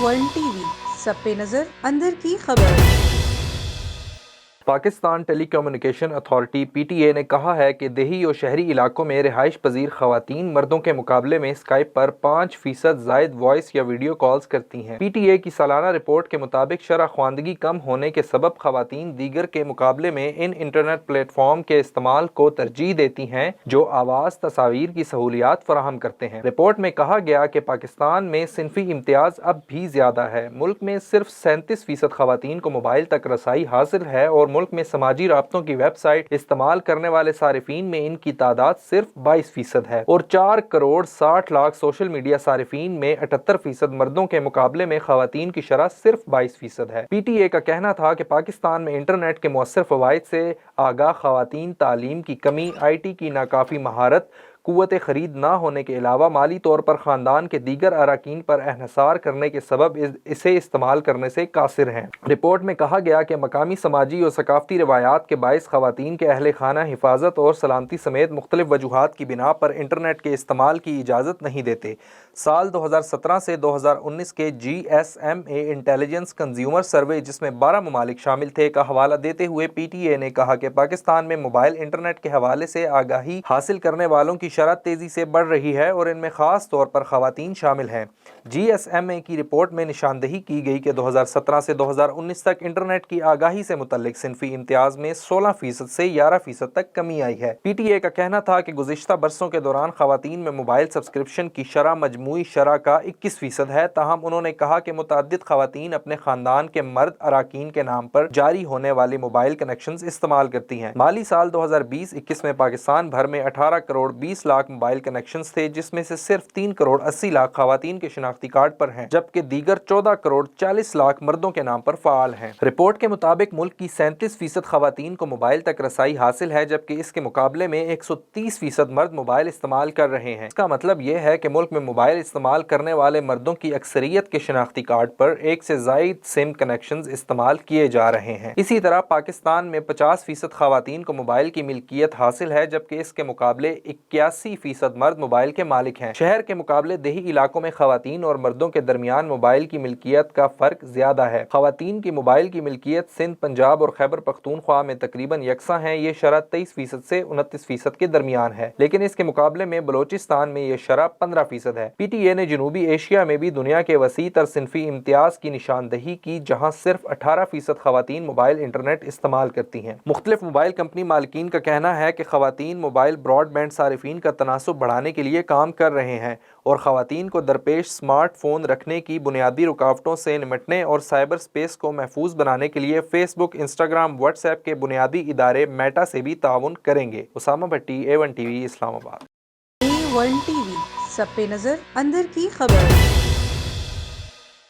One T V, سب پہ نظر، اندر کی خبر۔ Pakistan telecommunication authority P T A نے کہا ہے کہ دیہی اور شہری علاقوں میں رہائش پذیر خواتین مردوں کے مقابلے میں اسکائپ پر 5% زائد وائس یا ویڈیو کالز کرتی ہیں۔ پی ٹی اے کی سالانہ رپورٹ کے مطابق شرح خواندگی کم ہونے کے سبب خواتین دیگر کے مقابلے میں ان انٹرنیٹ پلیٹ فارم کے استعمال کو ترجیح دیتی ہیں جو آواز تصاویر کی سہولیات فراہم کرتے ہیں۔ رپورٹ میں کہا گیا کہ پاکستان میں صنفی امتیاز اب بھی زیادہ ہے۔ ملک میں صرف 37% خواتین کو موبائل تک رسائی حاصل ہے اور ملک میں سماجی رابطوں کی ویب سائٹ استعمال کرنے والے صارفین میں ان کی تعداد صرف 22% ہے اور 4.60 کروڑ سوشل میڈیا صارفین میں 78% مردوں کے مقابلے میں خواتین کی شرح صرف 22% ہے۔ پی ٹی اے کا کہنا تھا کہ پاکستان میں انٹرنیٹ کے مؤثر فوائد سے آگاہ خواتین، تعلیم کی کمی، آئی ٹی کی ناکافی مہارت، قوت خرید نہ ہونے کے علاوہ مالی طور پر خاندان کے دیگر اراکین پر انحصار کرنے کے سبب اسے استعمال کرنے سے قاصر ہیں۔ رپورٹ میں کہا گیا کہ مقامی سماجی اور ثقافتی روایات کے باعث خواتین کے اہل خانہ حفاظت اور سلامتی سمیت مختلف وجوہات کی بنا پر انٹرنیٹ کے استعمال کی اجازت نہیں دیتے۔ سال 2017 سے 2019 کے جی ایس ایم اے انٹیلیجنس کنزیومر سروے، جس میں 12 ممالک شامل تھے، کا حوالہ دیتے ہوئے پی ٹی اے نے کہا کہ پاکستان میں موبائل انٹرنیٹ کے حوالے سے آگاہی حاصل کرنے والوں کی شرح تیزی سے بڑھ رہی ہے اور ان میں خاص طور پر خواتین شامل ہیں۔ جی ایس ایم اے کی رپورٹ میں نشاندہی کی گئی کہ 2017 سے 2019 تک انٹرنیٹ کی آگاہی سے متعلق صنفی امتیاز میں 16% سے 11% تک کمی آئی ہے۔ پی ٹی اے کا کہنا تھا کہ گزشتہ برسوں کے دوران خواتین میں موبائل سبسکرپشن کی شرح مجموعی شرح کا 21% ہے، تاہم انہوں نے کہا کہ متعدد خواتین اپنے خاندان کے مرد اراکین کے نام پر جاری ہونے والے موبائل کنیکشنز استعمال کرتی ہیں۔ مالی سال 2020-21 میں پاکستان بھر میں 18.20 کروڑ موبائل کنیکشنز تھے، جس میں سے صرف 3.80 کروڑ خواتین کے شناختی کارڈ پر ہیں، جبکہ دیگر 14.40 کروڑ مردوں کے نام پر فعال ہیں۔ رپورٹ کے مطابق ملک کی 37% خواتین کو موبائل تک رسائی حاصل ہے، جبکہ اس کے مقابلے میں 130% مرد موبائل استعمال کر رہے ہیں۔ اس کا مطلب یہ ہے کہ ملک میں موبائل استعمال کرنے والے مردوں کی اکثریت کے شناختی کارڈ پر ایک سے زائد سم کنیکشنز استعمال کیے جا رہے ہیں۔ اسی طرح پاکستان میں 50% خواتین کو موبائل کی ملکیت حاصل ہے، جبکہ اس کے مقابلے 81% مرد موبائل کے مالک ہیں۔ شہر کے مقابلے دیہی علاقوں میں خواتین اور مردوں کے درمیان موبائل کی ملکیت کا فرق زیادہ ہے۔ خواتین کی موبائل کی ملکیت سندھ، پنجاب اور خیبر پختونخوا میں تقریباً یکساں ہے۔ یہ شرح 23% سے 29% کے درمیان ہے، لیکن اس کے مقابلے میں بلوچستان میں یہ شرح 15% ہے۔ پی ٹی اے نے جنوبی ایشیا میں بھی دنیا کے وسیع تر صنفی امتیاز کی نشاندہی کی، جہاں صرف 18% خواتین موبائل انٹرنیٹ استعمال کرتی ہیں۔ مختلف موبائل کمپنی مالکین کا کہنا ہے کہ خواتین موبائل براڈ بینڈ صارفین کا تناسب بڑھانے کے لیے کام کر رہے ہیں اور خواتین کو درپیش سمارٹ فون رکھنے کی بنیادی رکاوٹوں سے نمٹنے اور سائبر سپیس کو محفوظ بنانے کے لیے فیس بک، انسٹاگرام، واٹس ایپ کے بنیادی ادارے میٹا سے بھی تعاون کریں گے۔ اسامہ بھٹی، A1 ٹی وی، اسلام آباد۔ A1 ٹی وی، سب پہ نظر، اندر کی خبر۔